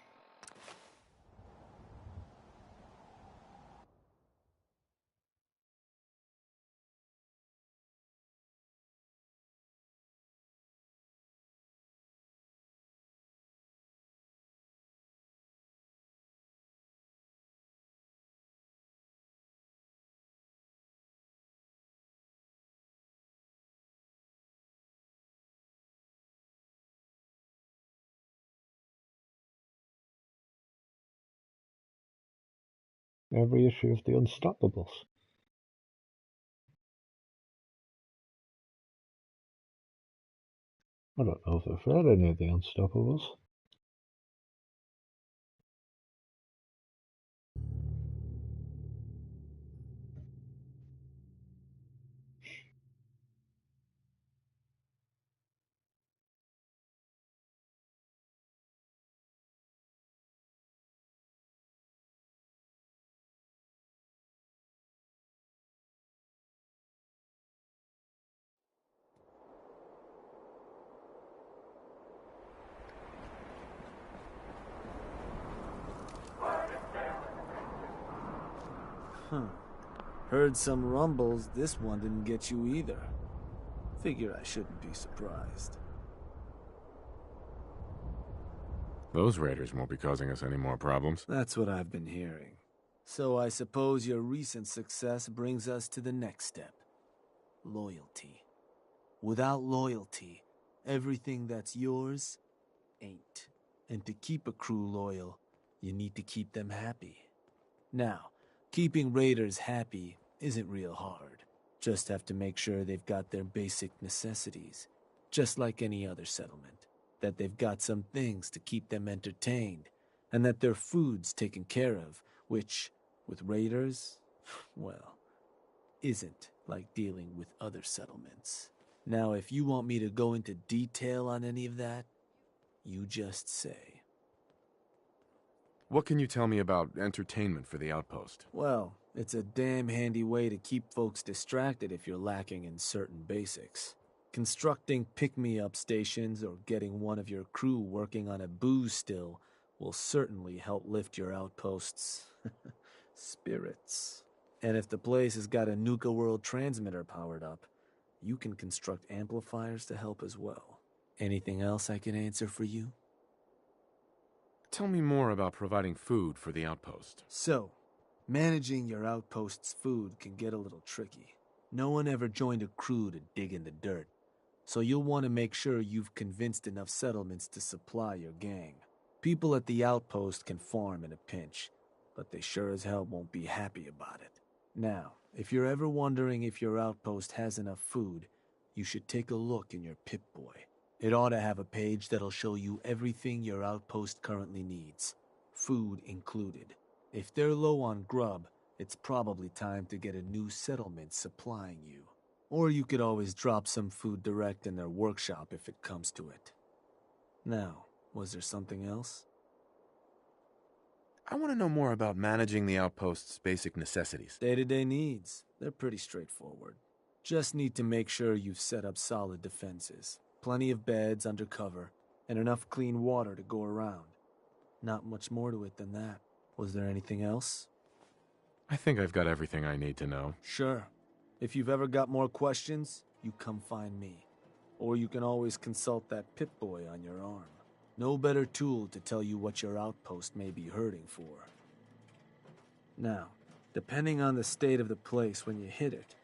Every issue of the Unstoppables. I don't know if I've read any of the Unstoppables. Heard some rumbles this one didn't get you either. Figure I shouldn't be surprised. Those raiders won't be causing us any more problems. That's what I've been hearing. So I suppose your recent success brings us to the next step. Loyalty. Without loyalty, everything that's yours ain't. And to keep a crew loyal, you need to keep them happy. Now, keeping raiders happy isn't real hard. Just have to make sure they've got their basic necessities, just like any other settlement. That they've got some things to keep them entertained, and that their food's taken care of, which, with raiders, well, isn't like dealing with other settlements. Now, if you want me to go into detail on any of that, you just say. What can you tell me about entertainment for the outpost? Well, it's a damn handy way to keep folks distracted if you're lacking in certain basics. Constructing pick-me-up stations or getting one of your crew working on a booze still will certainly help lift your outpost's spirits. And if the place has got a Nuka World transmitter powered up, you can construct amplifiers to help as well. Anything else I can answer for you? Tell me more about providing food for the outpost. So, managing your outpost's food can get a little tricky. No one ever joined a crew to dig in the dirt, so you'll want to make sure you've convinced enough settlements to supply your gang. People at the outpost can farm in a pinch, but they sure as hell won't be happy about it. Now, if you're ever wondering if your outpost has enough food, you should take a look in your Pip-Boy. It ought to have a page that'll show you everything your outpost currently needs, food included. If they're low on grub, it's probably time to get a new settlement supplying you. Or you could always drop some food direct in their workshop if it comes to it. Now, was there something else? I want to know more about managing the outpost's basic necessities. Day-to-day needs. They're pretty straightforward. Just need to make sure you've set up solid defenses. Plenty of beds under cover, and enough clean water to go around. Not much more to it than that. Was there anything else? I think I've got everything I need to know. Sure. If you've ever got more questions, you come find me. Or you can always consult that Pip-Boy on your arm. No better tool to tell you what your outpost may be hurting for. Now, depending on the state of the place when you hit it,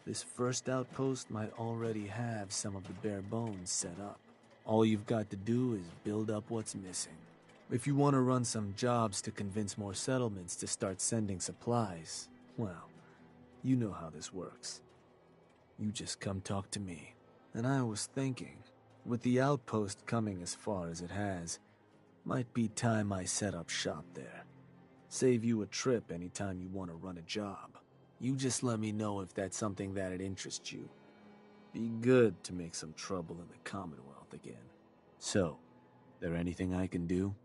this first outpost might already have some of the bare bones set up. All you've got to do is build up what's missing. If you want to run some jobs to convince more settlements to start sending supplies, well, you know how this works. You just come talk to me. And I was thinking, with the outpost coming as far as it has, might be time I set up shop there. Save you a trip anytime you want to run a job. You just let me know if that's something that'd interest you. Be good to make some trouble in the Commonwealth again. So, there anything I can do?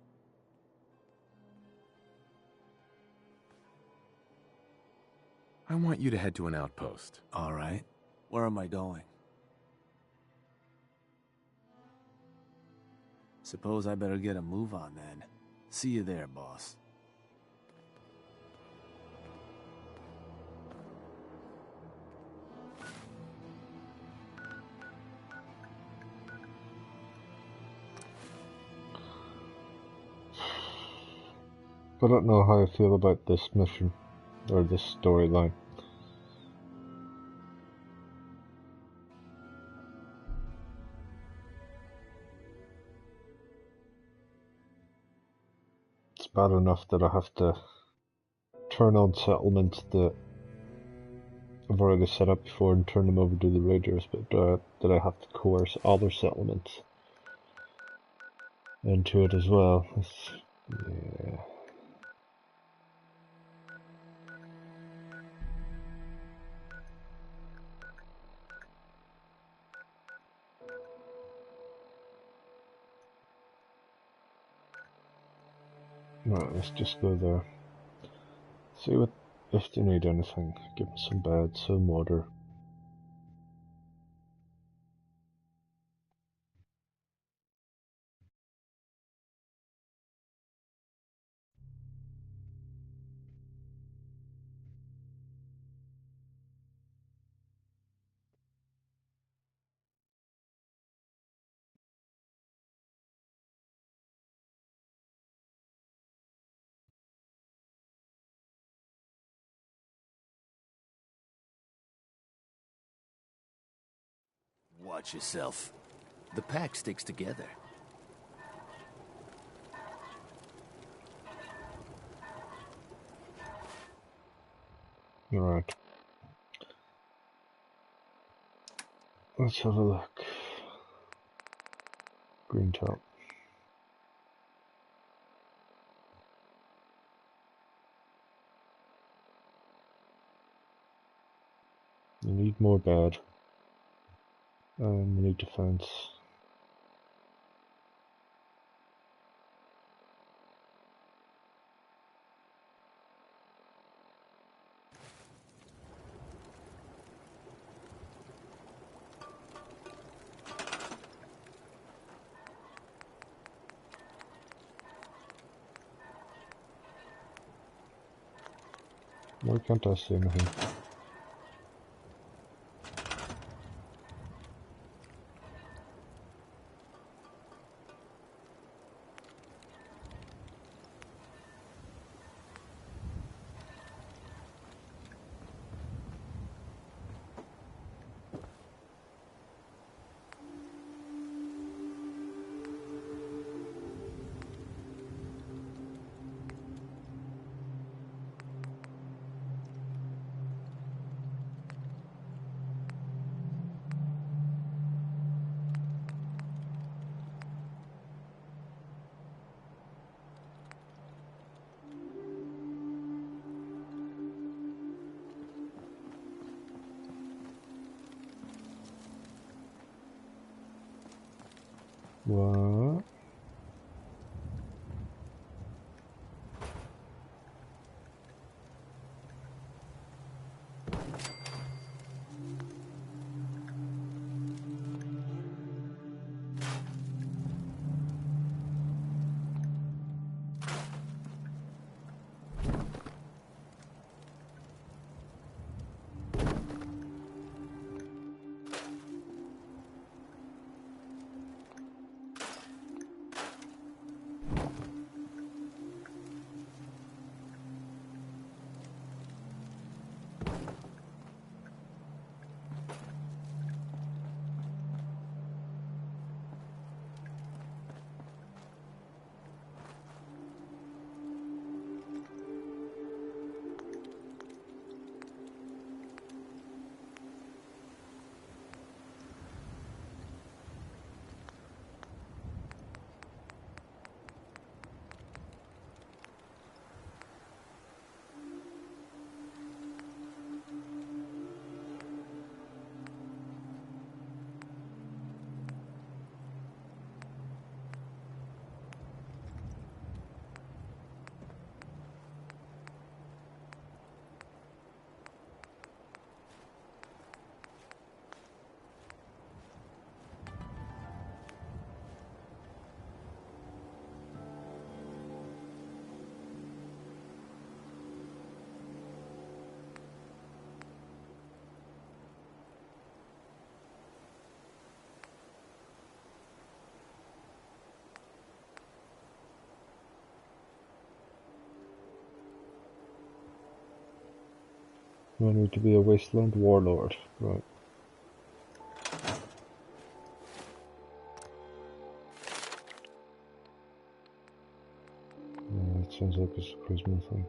I want you to head to an outpost. All right. Where am I going? Suppose I better get a move on then. See you there, boss. I don't know how I feel about this mission, or this storyline. It's bad enough that I have to turn on settlements that I've already set up before and turn them over to the Raiders, but that I have to coerce other settlements into it as well. Yeah. Right, let's just go there. See what if they need anything. Give them some beds, some water. Watch yourself. The pack sticks together. Alright. Let's have a look. Green top. We need more bad. And we need defense. Why can't I see anything? What? I need to be a wasteland warlord, right. Yeah, it sounds like it's a charisma thing.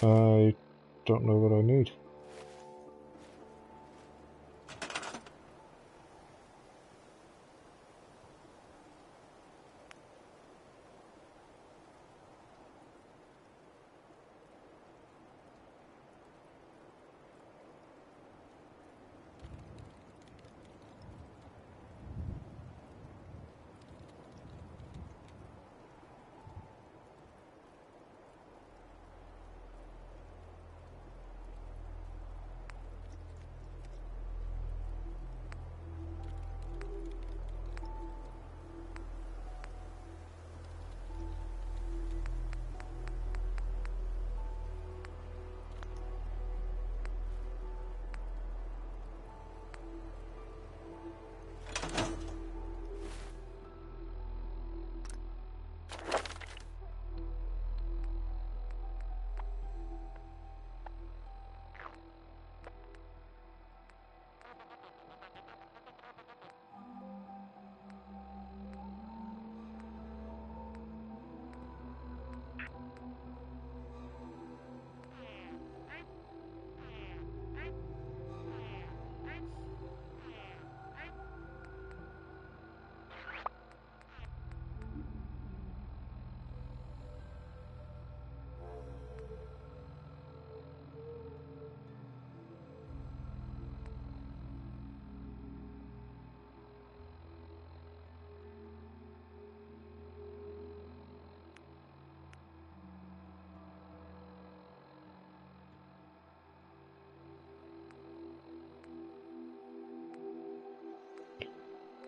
I don't know what I need.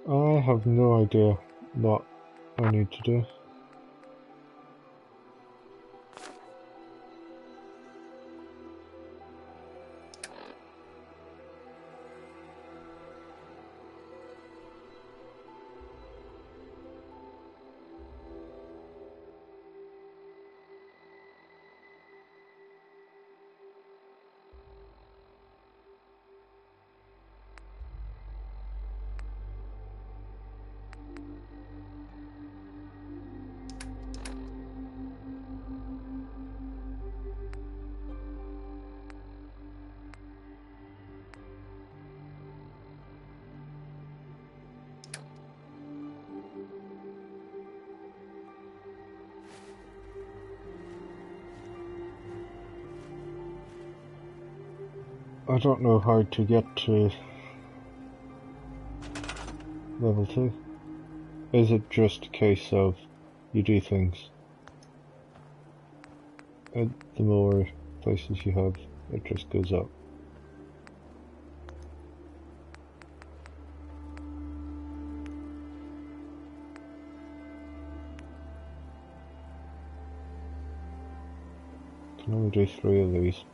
I have no idea what I need to do. I don't know how to get to level 2. Is it just a case of you do things? And the more places you have, it just goes up. Can only do 3 of these.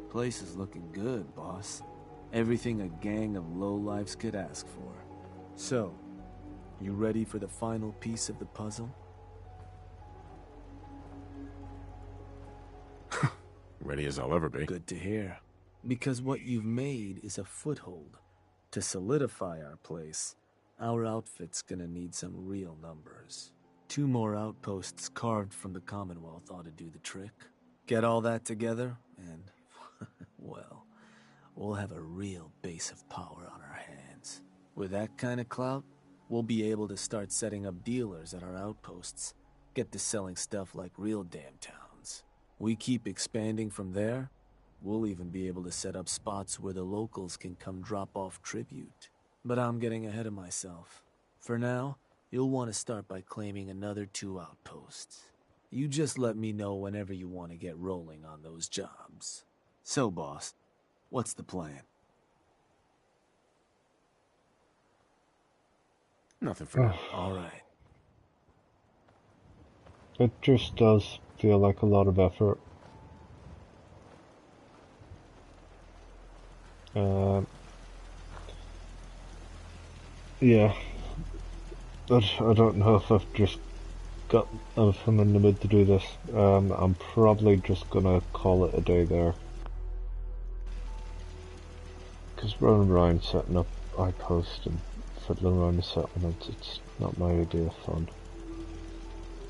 Place is looking good, boss. Everything a gang of lowlifes could ask for. So, you ready for the final piece of the puzzle? Ready as I'll ever be. Good to hear. Because what you've made is a foothold. To solidify our place, our outfit's gonna need some real numbers. 2 more outposts carved from the Commonwealth ought to do the trick. Get all that together, and, well, we'll have a real base of power on our hands. With that kind of clout, we'll be able to start setting up dealers at our outposts, get to selling stuff like real damn towns. We keep expanding from there, we'll even be able to set up spots where the locals can come drop off tribute. But I'm getting ahead of myself. For now, you'll want to start by claiming another 2 outposts. You just let me know whenever you want to get rolling on those jobs. So, boss, what's the plan? Nothing for now. All right. It just does feel like a lot of effort. Yeah. But I don't know if I've just got if I'm in the mood to do this. I'm probably just gonna call it a day there. Because running around setting up outposts and fiddling around the settlements, it's not my idea of fun.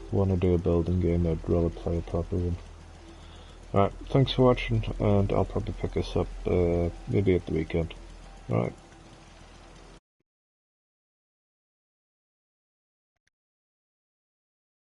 If I want to do a building game, I'd rather play a proper one. Alright, thanks for watching, and I'll probably pick this up maybe at the weekend. Alright.